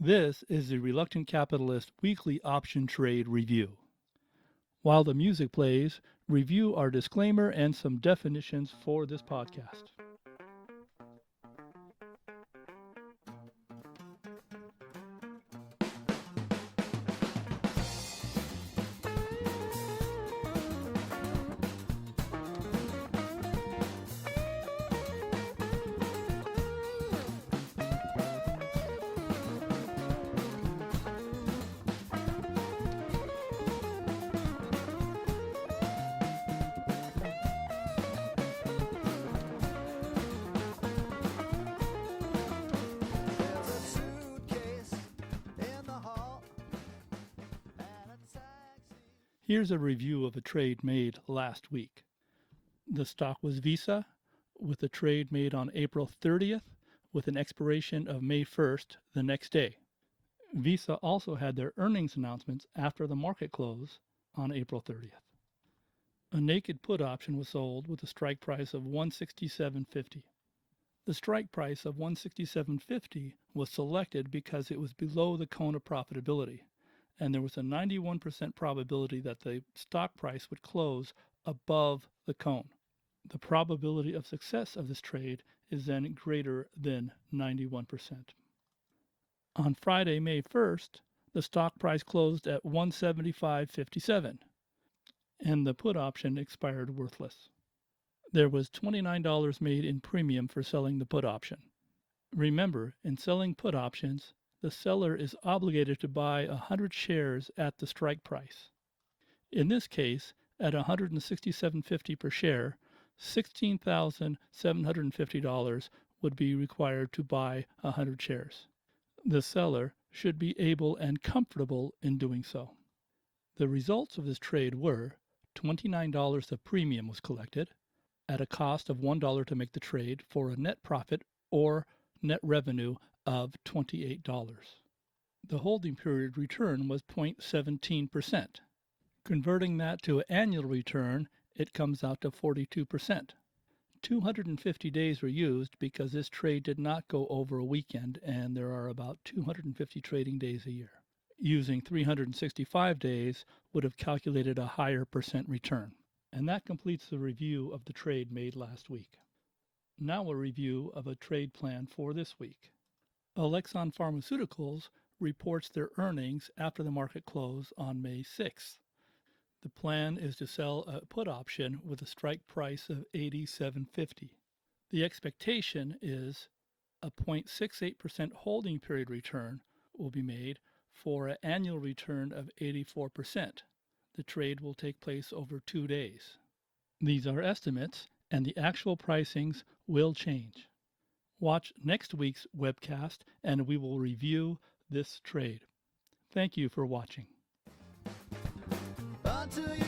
This is the Reluctant Capitalist Weekly Option Trade Review. While the music plays, review our disclaimer and some definitions for this podcast. Here's a review of a trade made last week. The stock was Visa, with a trade made on April 30th with an expiration of May 1st the next day. Visa also had their earnings announcements after the market close on April 30th. A naked put option was sold with a strike price of $167.50. The strike price of $167.50 was selected because it was below the cone of profitability, and there was a 91% probability that the stock price would close above the cone. The probability of success of this trade is then greater than 91%. On Friday, May 1st, the stock price closed at $175.57, and the put option expired worthless. There was $29 made in premium for selling the put option. Remember, in selling put options, the seller is obligated to buy 100 shares at the strike price. In this case, at $167.50 per share, $16,750 would be required to buy 100 shares. The seller should be able and comfortable in doing so. The results of this trade were $29 of premium was collected at a cost of $1 to make the trade for a net profit or net revenue of $28. The holding period return was 0.17%. Converting that to an annual return, it comes out to 42%. 250 days were used because this trade did not go over a weekend and there are about 250 trading days a year. Using 365 days would have calculated a higher percent return. And that completes the review of the trade made last week. Now a review of a trade plan for this week. Alexon Pharmaceuticals reports their earnings after the market close on May 6th. The plan is to sell a put option with a strike price of $87.50. The expectation is a 0.68% holding period return will be made for an annual return of 84%. The trade will take place over 2 days. These are estimates, and the actual pricings will change. Watch next week's webcast and we will review this trade. Thank you for watching. Until